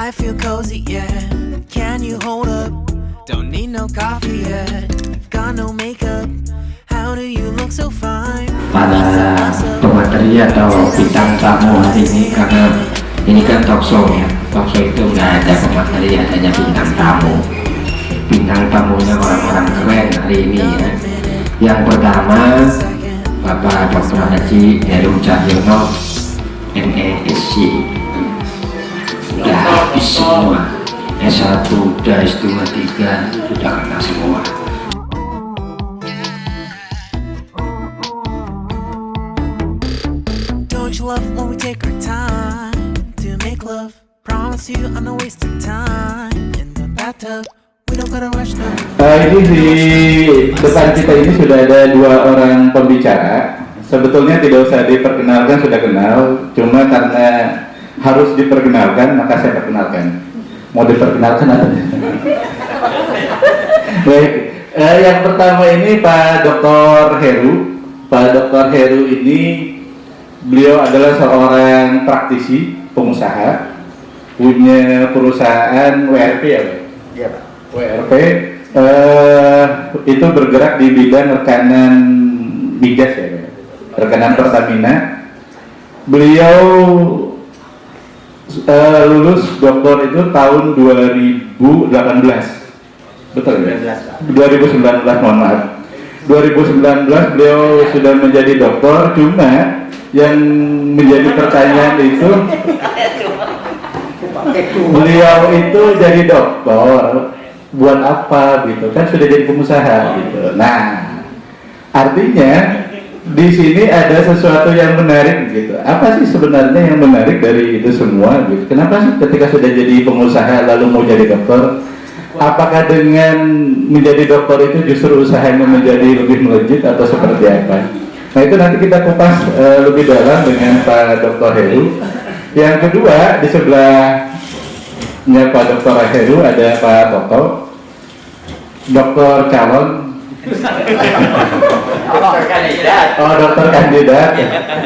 I feel cozy, yeah. Can you hold up? Don't need no coffee yet. Got no makeup. How do you look so fine? Pada pemateri atau bintang tamu hari ini, karena ini kan talk show ya, talk show itu nggak ada pemateri, adanya bintang tamu. Bintang tamunya orang-orang keren hari ini ya. Yang pertama Bapak Dr. Haji Heru Cahyono, MSc, udah habis semua, S1 udah, S2 3 sudah kena semua. Don't you love when we take our time to make love? Promise you I'm not wasting time in the bathtub. We don't gotta rush now. Ini di depan kita ini sudah ada dua orang pembicara. Sebetulnya tidak usah diperkenalkan, sudah kenal. Cuma karena harus diperkenalkan, maka saya perkenalkan. Mau diperkenalkan atau baik, yang pertama ini Pak Dr. Heru. Pak Dr. Heru ini beliau adalah seorang praktisi, pengusaha, punya perusahaan WRP ya Pak? Iya Pak. WRP itu bergerak di bidang rekanan migas ya Pak? Rekanan Pertamina. Beliau lulus doktor itu tahun 2018, betul ya? 2019, mohon maaf. 2019 beliau sudah menjadi doktor, cuma yang menjadi pertanyaan itu beliau itu jadi doktor buat apa gitu kan, sudah jadi pengusaha gitu. Nah, artinya di sini ada sesuatu yang menarik gitu. Apa sih sebenarnya yang menarik dari itu semua gitu? Kenapa sih ketika sudah jadi pengusaha lalu mau jadi dokter? Apakah dengan menjadi dokter itu justru usahanya menjadi lebih melejit atau seperti apa? Nah itu nanti kita kupas lebih dalam dengan Pak Dr. Heru. Yang kedua di sebelahnya Pak Dr. Heru ada Pak Toto, dokter calon.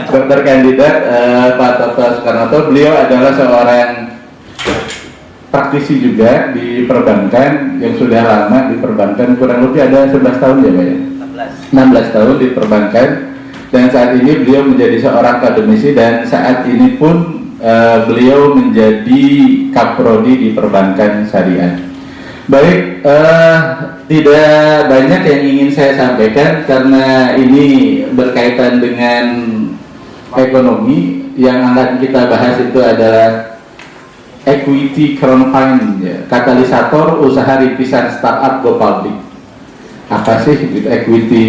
Dokter kandidat Pak Toto Soekarnoto. Beliau adalah seorang praktisi juga di perbankan yang sudah lama di perbankan, kurang lebih ada 11 tahun ya Pak ya? 16 tahun di perbankan, dan saat ini beliau menjadi seorang akademisi, dan saat ini pun beliau menjadi kaprodi di perbankan syariah. Baik, tidak banyak yang ingin saya sampaikan karena ini berkaitan dengan ekonomi. Yang akan kita bahas itu adalah equity crowdfunding, ya, katalisator usaha rintisan startup go public. Apa sih gitu, equity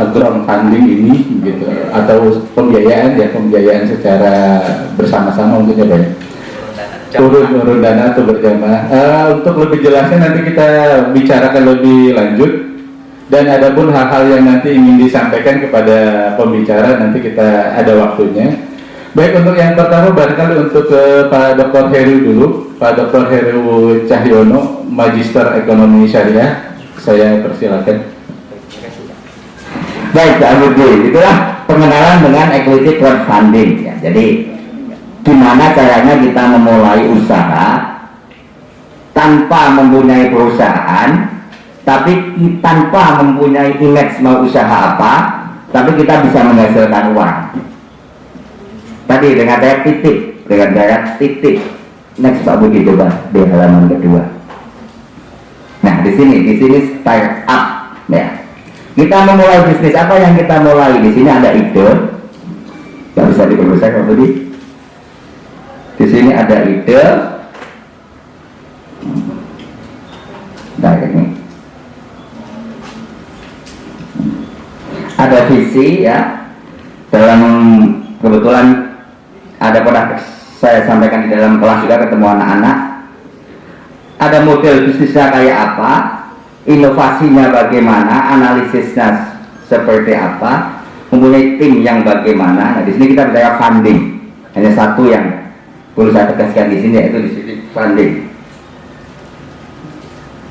crowdfunding ini gitu, atau pembiayaan ya, pembiayaan secara bersama-sama mungkin ya Pak. Turun dana atau berjamaah. Untuk lebih jelasnya nanti kita bicarakan lebih lanjut, dan ada pun hal-hal yang nanti ingin disampaikan kepada pembicara nanti kita ada waktunya. Baik, untuk yang pertama barangkali untuk Pak Dr. Heru dulu. Pak Dr. Heru Cahyono, Magister Ekonomi Syariah, saya persilakan. Baik Pak Budi, itulah pengenalan dengan equity crowdfunding ya. Jadi gimana caranya kita memulai usaha tanpa mempunyai perusahaan, tapi tanpa mempunyai image mau usaha apa, tapi kita bisa menghasilkan uang. Tadi dengan daya titik, next Pak Budi coba di halaman kedua. Nah di sini startup ya. Kita memulai bisnis, apa yang kita mulai? Di sini ada ide, nggak bisa diperbesar Pak Budi. Di sini ada ide, nah ini ada visi ya. Dalam kebetulan ada pernah saya sampaikan di dalam kelas juga ketemu anak-anak. Ada model bisnisnya kayak apa, inovasinya bagaimana, analisisnya seperti apa, mempunyai tim yang bagaimana. Nah di sini kita bicara funding. Hanya satu yang perlu saya tegaskan di sini, yaitu di sini funding.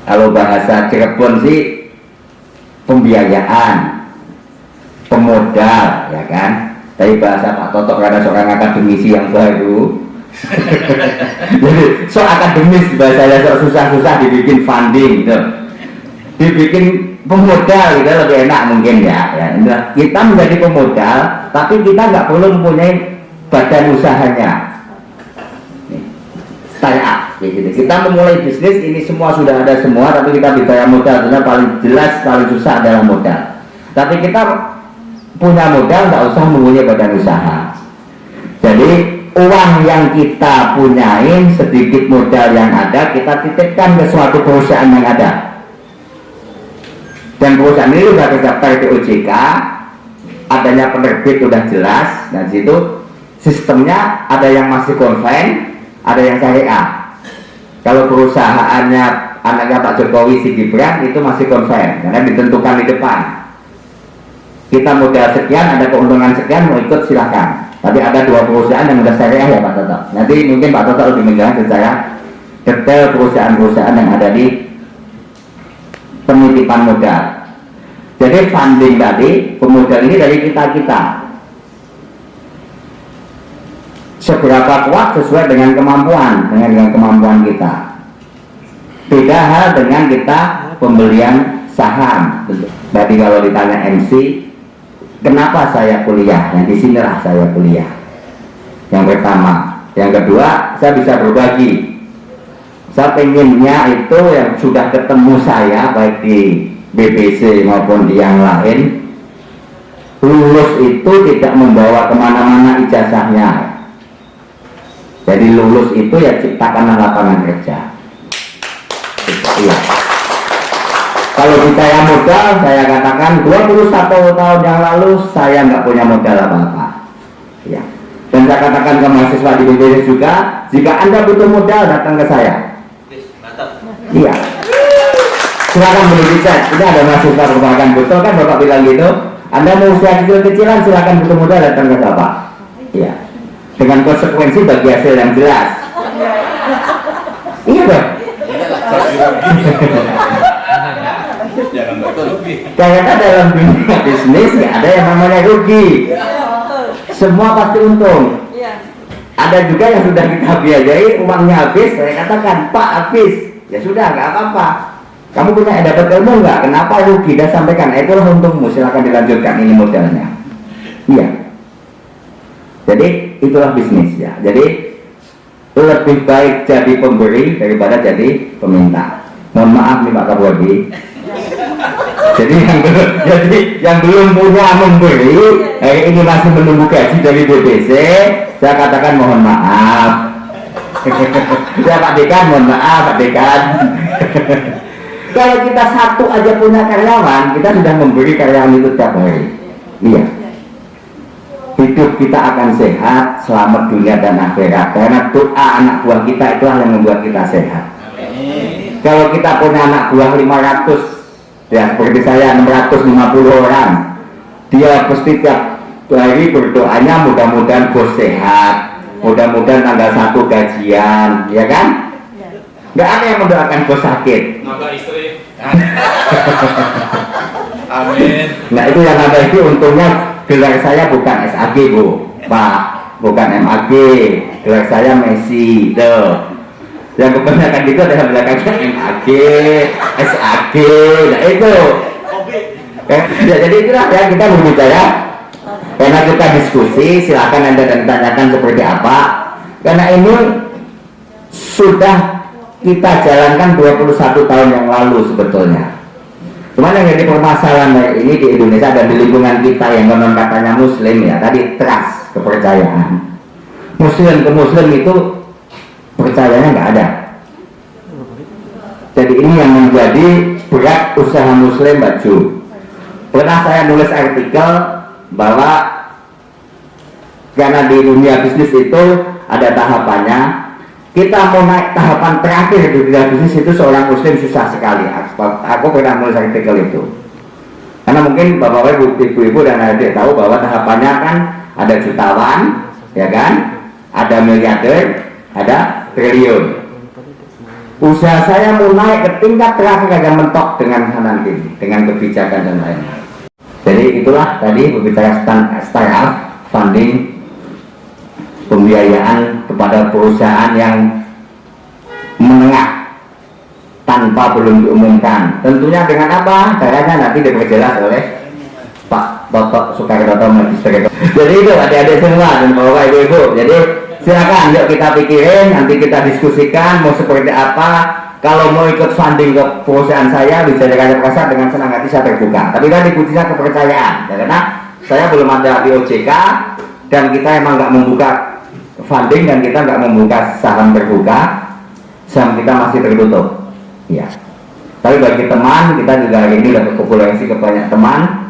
Kalau bahasa Cirebon sih pembiayaan, pemodal, ya kan. Tapi bahasa Pak Toto karena seorang akademisi yang baru, Jadi so akademis bahasanya, so susah-susah dibikin funding gitu, dibikin pemodal gitu lebih enak mungkin ya. Kita menjadi pemodal tapi kita nggak perlu mempunyai badan usahanya, startup gitu. Kita memulai bisnis ini semua sudah ada semua, tapi kita bicara modal, karena paling jelas paling susah adalah modal. Tapi kita punya modal nggak usah mempunyai badan usaha. Jadi uang yang kita punyain, sedikit modal yang ada, kita titipkan ke suatu perusahaan yang ada. Dan perusahaan ini sudah terdaftar di OJK, adanya penerbit sudah jelas. Nah situ sistemnya ada yang masih konven, ada yang syariah. Kalau perusahaannya anaknya Pak Jokowi, si Gibran, itu masih konven karena ditentukan di depan. Kita modal sekian, ada keuntungan sekian, mau ikut silahkan. Tapi ada 2 perusahaan yang sudah syariah ya Pak Toto. Nanti mungkin Pak Toto lebih menjelaskan secara detail perusahaan-perusahaan yang ada di penitipan modal. Jadi funding tadi, pemodal ini dari kita-kita. Seberapa kuat sesuai dengan kemampuan, dengan kemampuan kita. Beda hal dengan kita pembelian saham. Berarti kalau ditanya MC, kenapa saya kuliah? Yang disinilah saya kuliah. Yang pertama. Yang kedua, saya bisa berbagi. Saya pengennya itu yang sudah ketemu saya, baik di BBC maupun di yang lain, lulus itu tidak membawa kemana-mana ijazahnya. Jadi lulus itu ya ciptakanlah lapangan kerja. Iya. Kalau bicara modal, saya katakan 21 tahun yang lalu saya nggak punya modal apa-apa. Ya. Dan saya katakan ke mahasiswa di BBC juga, jika Anda butuh modal datang ke saya. Iya. Silakan beli tiket. Ini ada mahasiswa perubahan betul kan Bapak bilang gitu. Anda mau usaha kecil-kecilan silakan butuh modal datang ke Bapak. Iya. Dengan konsekuensi bagi hasil yang jelas. Iya dong. Karena dalam dunia bisnis nggak ada yang namanya rugi. Semua pasti untung. Ada juga yang sudah kita biayai uangnya habis, saya katakan Pak habis, ya sudah nggak apa-apa. Kamu punya dapat ilmu nggak? Kenapa rugi? Dia sampaikan, itulah untungmu, silakan dilanjutkan, ini modalnya. Iya. Jadi itulah bisnis ya. Jadi lebih baik jadi pemberi daripada jadi peminta. Mohon maaf nih Pak Kapolri. Jadi yang belum punya memberi, ini masih menunggu gaji dari BBC. Saya katakan mohon maaf. Ya Pak Dekan, mohon maaf Pak Dekan. Kalau kita satu aja punya karyawan, kita sudah memberi karyawan itu tiap hari. Iya. Hidup kita akan sehat, selamat dunia dan akhirat. Karena doa anak buah kita itulah yang membuat kita sehat. Kalau kita punya anak buah 500, ya seperti saya 650 orang, dia pasti tiap hari berdoanya mudah-mudahan bos sehat, mudah-mudahan tanggal 1 gajian, ya kan? Nggak ada yang mendoakan bos sakit. Nambah istri. Amin. Nah itu yang ada itu untungnya gelar saya bukan SAG Bu, Pak, bukan MAG, gelar saya Messi, tuh. Yang kebanyakan itu adalah belakangnya MAG, SAG, nah itu. Ya jadi itulah ya kita berbicara. Karena kita diskusi, silakan Anda dan tanyakan seperti apa. Karena ini sudah kita jalankan 21 tahun yang lalu sebetulnya. Cuman yang jadi permasalahan ini di Indonesia dan di lingkungan kita yang konon katanya Muslim ya, tadi trust, kepercayaan. Muslim ke Muslim itu percayanya nggak ada. Jadi ini yang menjadi berat usaha Muslim baju. Pernah saya nulis artikel bahwa karena di dunia bisnis itu ada tahapannya. Kita mau naik tahapan terakhir di dunia bisnis itu seorang Muslim susah sekali. Aku pernah nulis artikel itu. Karena mungkin bapak-bapak, ibu-ibu dan adik tahu bahwa tahapannya kan ada jutawan, ya kan? Ada miliarder, ada triliun. Usaha saya mau naik ke tingkat terakhir aja mentok dengan kanan kiri, dengan kebijakan dan lain-lain. Jadi itulah tadi berbicara startup funding. pembiayaan kepada perusahaan yang menengah tanpa belum diumumkan. Tentunya dengan apa? Caranya nanti diperjelas oleh Pak Bapak Soekarno Magister. Jadi itu adik-adik semua dan bapak ibu-ibu. Jadi silakan yuk kita pikirin, nanti kita diskusikan mau seperti apa. Kalau mau ikut funding ke perusahaan saya bisa dikasih perasaan dengan senang hati saya terbuka. Tapi kan kuncinya kepercayaan. Ya, karena saya belum ada di OJK dan kita emang nggak membuka funding dan kita nggak membuka saham terbuka, saham kita masih tertutup. Ya. Tapi bagi teman kita juga hari ini dapat populasi ke banyak teman.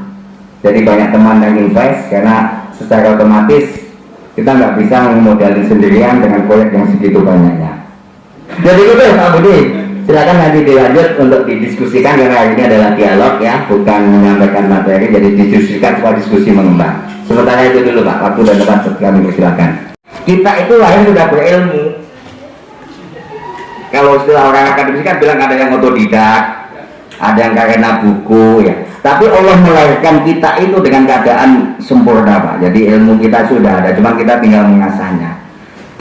Jadi banyak teman yang invest karena secara otomatis kita nggak bisa memodali sendirian dengan proyek yang segitu banyaknya. Jadi gitu Pak Budi, silakan nanti dilanjut untuk didiskusikan karena hari ini adalah dialog ya, bukan menyampaikan materi. Jadi didiskusikan supaya diskusi mengembang. Sementara itu dulu Pak, waktu dan tempat kami persilakan. Kita itu lahir sudah berilmu. Kalau istilah orang akademisi kan bilang ada yang otodidak, ada yang karena buku ya. Tapi Allah melahirkan kita itu dengan keadaan sempurna Pak. Jadi ilmu kita sudah ada, cuma kita tinggal mengasahnya.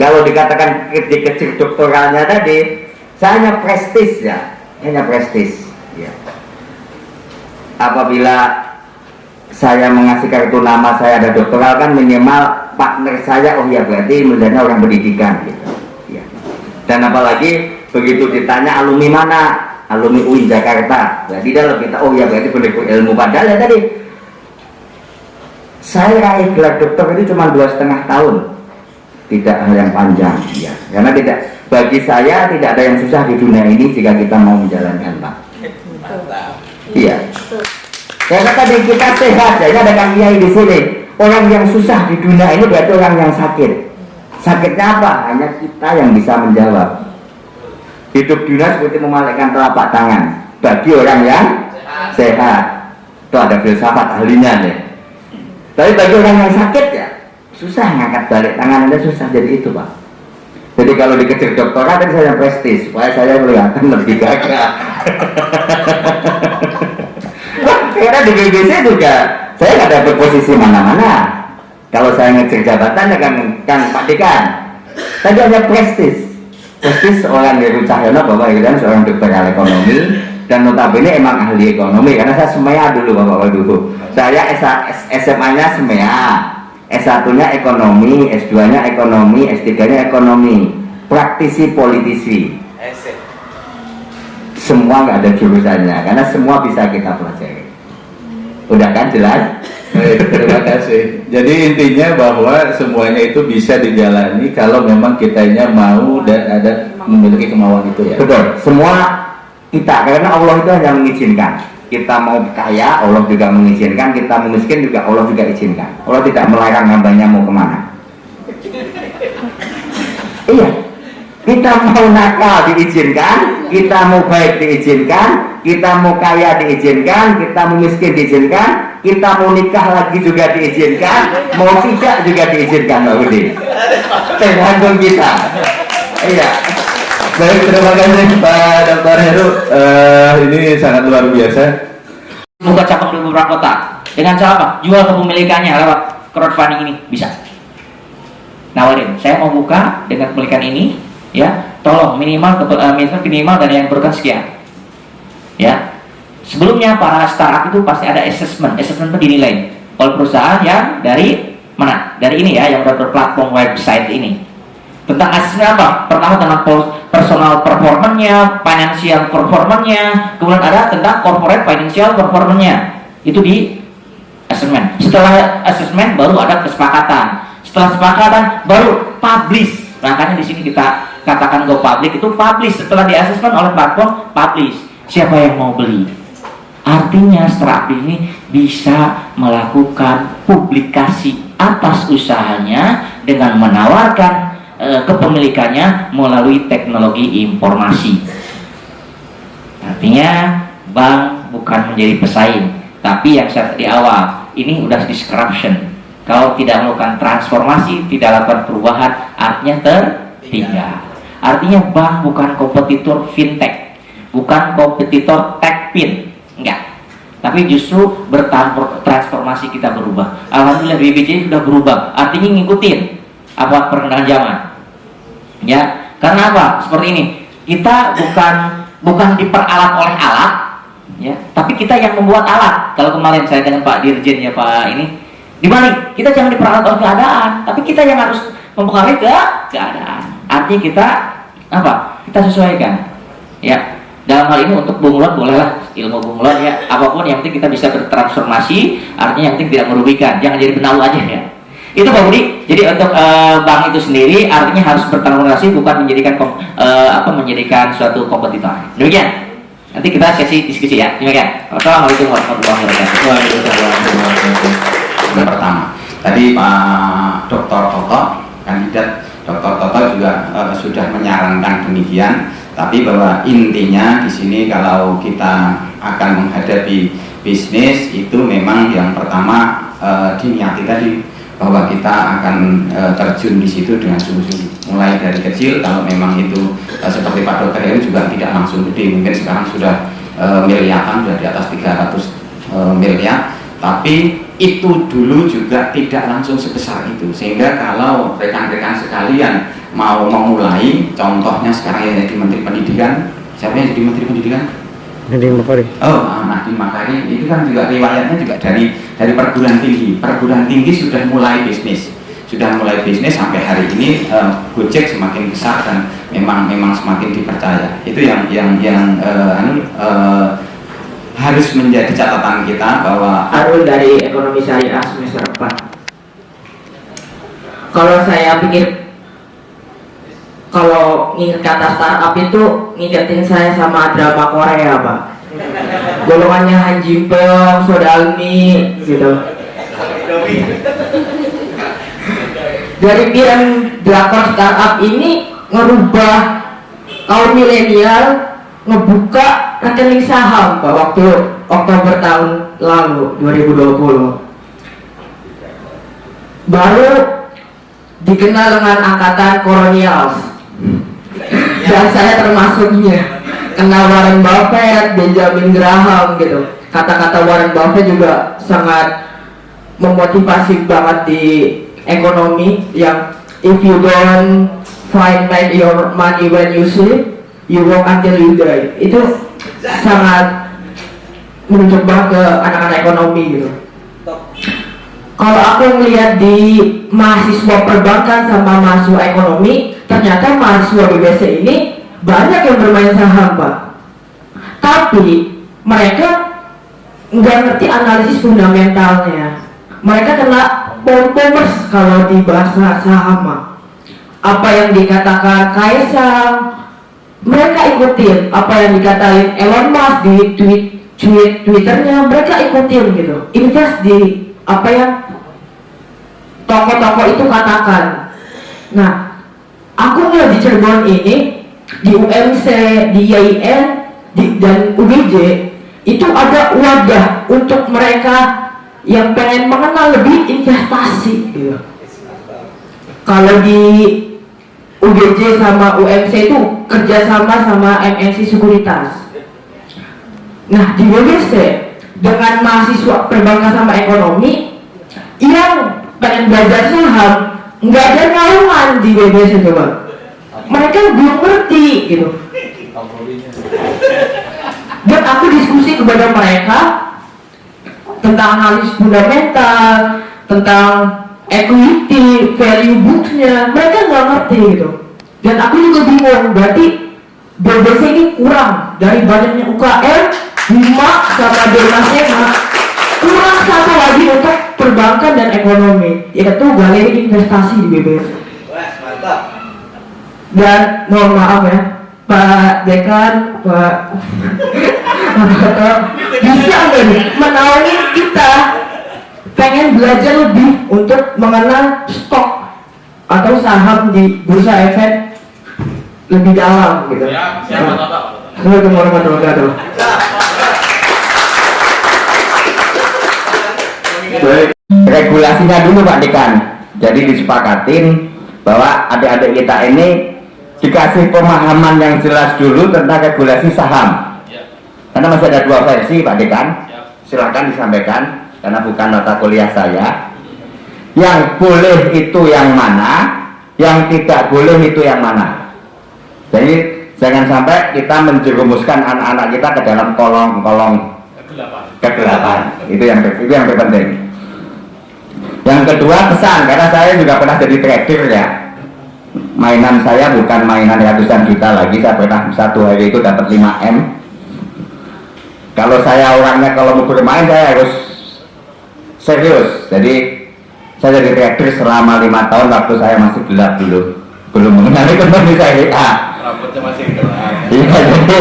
Kalau dikatakan kecil doktoralnya tadi, saya hanya prestis ya, hanya prestis. Ya. Apabila saya mengasih kartu nama saya ada doktoral kan minimal partner saya, oh ya berarti misalnya orang pendidikan gitu. Ya. Dan apalagi begitu ditanya alumni mana, alumni UIN Jakarta, berarti dia lebih tahu, oh ya berarti pendekut ilmu. Padahal ya tadi saya raih gelar doktor itu cuma 2,5 tahun, tidak hal yang panjang ya, karena tidak, bagi saya tidak ada yang susah di dunia ini jika kita mau menjalankan Pak. Iya, karena tadi kita sehat, jadi ada Kang Kiai di sini. Orang yang susah di dunia ini berarti orang yang sakit. Sakitnya apa? Hanya kita yang bisa menjawab. Hidup dunia seperti memalekkan telapak tangan bagi orang yang sehat. Itu ada filsafat ahlinya nih. Tapi bagi orang yang sakit ya susah ngangkat balik tangan, Anda susah. Jadi itu Pak. Jadi kalau dikejar doktorat tadi saya prestis supaya saya kelihatan lebih gagah. Karena di BBC juga saya nggak dapat posisi mana-mana. Kalau saya ngejar jabatan ya kan Pak Dekan. Tadi hanya prestis. Prestis seorang Heru Cahyono, Bapak Ibu dan seorang doktoral ekonomi dan notabene emang ahli ekonomi karena saya semea dulu Bapak Ibu. Saya SMA-nya semea, S1-nya ekonomi, S2-nya ekonomi, S3-nya ekonomi, praktisi politisi. Semua nggak ada jurusannya karena semua bisa kita pelajari. Udah kan jelas? Baik, terima kasih. Jadi intinya bahwa semuanya itu bisa dijalani kalau memang kitanya mau dan ada memiliki kemauan itu ya. Betul. Semua kita, karena Allah itu hanya mengizinkan. Kita mau kaya, Allah juga mengizinkan. Kita mau miskin juga Allah juga izinkan. Allah tidak melarang hambanya mau kemana. Iya. Kita mau nakal diizinkan, kita mau baik diizinkan, kita mau kaya diizinkan, kita mau miskin diizinkan, kita mau nikah lagi juga diizinkan, mau tidak juga diizinkan Mbak Budi. Tergantung kita. Iya. Baik, terima kasih Pak Dr. Heru. Ini sangat luar biasa. Buka cabang di beberapa kota dengan cara apa? Jual kepemilikannya lewat crowdfunding ini bisa. Nawarin, saya mau buka dengan kepemilikan ini. Ya, tolong minimal dana yang berkan sekian. Ya, sebelumnya para startup itu pasti ada assessment itu dinilai oleh perusahaan yang dari mana? Dari ini ya, yang berplatform website ini. Tentang assessment apa? Pertama tentang personal performance-nya, financial performance-nya, kemudian ada tentang corporate financial performance-nya. Itu di assessment. Setelah assessment baru ada kesepakatan. Setelah kesepakatan baru publish. Makanya di sini kita katakan go public itu publish, setelah di assessment oleh platform publish. Siapa yang mau beli? Artinya startup ini bisa melakukan publikasi atas usahanya dengan menawarkan kepemilikannya melalui teknologi informasi. Artinya bank bukan menjadi pesaing, tapi yang saya di awal ini udah disruption. Kalau tidak melakukan transformasi, tidak lakukan perubahan, artinya tertinggal. Artinya bank bukan kompetitor fintech, bukan kompetitor techfin, enggak. Tapi justru bertransformasi kita berubah. Alhamdulillah BBJ sudah berubah, artinya ngikutin. apa perkembangan zaman. Ya, karena apa? Seperti ini. Kita bukan diperalat oleh alat, ya, tapi kita yang membuat alat. Kalau kemarin saya dengan Pak Dirjen ya Pak ini, dibalik kita jangan diperalat oleh keadaan, tapi kita yang harus mempengaruhi keadaan. Artinya kita apa? Kita sesuaikan. Ya, dalam hal ini untuk bunglon bolehlah ilmu bunglon ya, apapun yang penting kita bisa bertransformasi. Artinya yang penting tidak merugikan, jangan jadi benalu aja ya. Itu Pak Budi. Jadi untuk bank itu sendiri artinya harus bertransformasi, bukan menjadikan suatu kompetitor. Demikian. Nanti kita sesi diskusi ya. Demikian. Wassalamualaikum warahmatullahi wabarakatuh. Yang pertama, tadi Pak Dr. Toto, kandidat Dr. Toto juga sudah menyarankan demikian. Tapi bahwa intinya di sini kalau kita akan menghadapi bisnis itu memang yang pertama diniati tadi bahwa kita akan terjun di situ dengan sungguh-sungguh, mulai dari kecil. Kalau memang itu seperti Pak Dokter Heru juga tidak langsung gede, mungkin sekarang sudah miliaran, sudah di atas 300 miliar, tapi itu dulu juga tidak langsung sebesar itu. Sehingga kalau rekan-rekan sekalian mau memulai, contohnya sekarang yang jadi Menteri Pendidikan, siapa yang jadi Menteri Pendidikan? Nadiem Makarim. Nadiem Makarim itu kan juga riwayatnya juga dari perguruan tinggi. Perguruan tinggi sudah mulai bisnis, sampai hari ini Gojek semakin besar dan memang semakin dipercaya. Itu yang harus menjadi catatan kita bahwa Arul dari Ekonomi Syariah semester 4. Kalau saya pikir, kalau ingat kata startup itu ngingetin saya sama drama Korea Pak. Golongannya Han Ji Pyeong, Sodalmi gitu. Dari bidang drakor startup ini ngerubah kaum milenial, ngebuka rekening saham Pak waktu Oktober tahun lalu 2020. Baru dikenal dengan angkatan kolonial. Dan saya termasuknya. Kenal Warren Buffett, Benjamin Graham gitu. Kata-kata Warren Buffett juga sangat memotivasi banget di ekonomi, yang if you don't find your money when you sleep, you work until you die. Itu sangat menunjuk banget ke anak-anak ekonomi gitu. Kalau aku melihat di mahasiswa perbankan sama mahasiswa ekonomi, ternyata mahasiswa BBC ini banyak yang bermain saham Pak. Tapi mereka nggak ngerti analisis fundamentalnya. Mereka kena bombers kalau di bahasa saham. Apa yang dikatakan Kaisang, mereka ikutin. Apa yang dikatain Elon Musk di Twitternya, mereka ikutin gitu. Invest di apa yang tokoh-tokoh itu katakan. Nah, aku ngeliat di Cirebon ini, di UMC, di IAIN, dan UGJ, itu ada wadah untuk mereka yang pengen mengenal lebih investasi gitu. Kalau di UGJ sama UMC itu kerjasama sama MNC Sekuritas. Nah, di BBC dengan mahasiswa perbankan sama ekonomi yang pengen belajar saham, nggak ada naungan di BBC coba. Mereka belum ngerti gitu. Dan aku diskusi kepada mereka tentang analisis fundamental, tentang equity, value books-nya, mereka nggak ngerti gitu. Dan aku juga bingung, berarti BBC ini kurang dari banyaknya UKM, Hima sama Donasema, kurang satu lagi untuk perbankan dan ekonomi, yaitu galeri investasi di BBC. Dan mohon maaf ya, Pak Dekan, Pak bisa nggak nih menaungi kita pengen belajar lebih untuk mengenal stok atau saham di bursa efek lebih dalam gitu. Assalamualaikum warahmatullahi wabarakatuh. Regulasinya dulu Pak Dekan. Jadi disepakatin bahwa adik-adik kita ini dikasih pemahaman yang jelas dulu tentang regulasi saham. Karena masih ada dua versi Pak Dekan. Silakan disampaikan karena bukan nota kuliah saya. Yang boleh itu yang mana, yang tidak boleh itu yang mana. Jadi jangan sampai kita menjerumuskan anak-anak kita ke dalam kolong-kolong kegelapan. Itu yang terpenting. Yang kedua, pesan, karena saya juga pernah jadi trader ya. Mainan saya bukan mainan ratusan juta lagi. Saya pernah satu hari itu dapat 5M. Kalau saya orangnya kalau mau bermain saya harus serius. Jadi saya jadi trader selama 5 tahun waktu saya masih gelap dulu, belum mengenal ekonomi syariah. Rambutnya masih gelap. Iya, jadi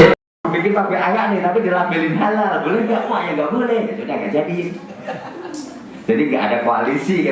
bikin pakai ayat nih, tapi dilabelin halal, boleh nggak? Wah ya nggak boleh, ya sudah nggak jadi. Jadi nggak ada koalisi.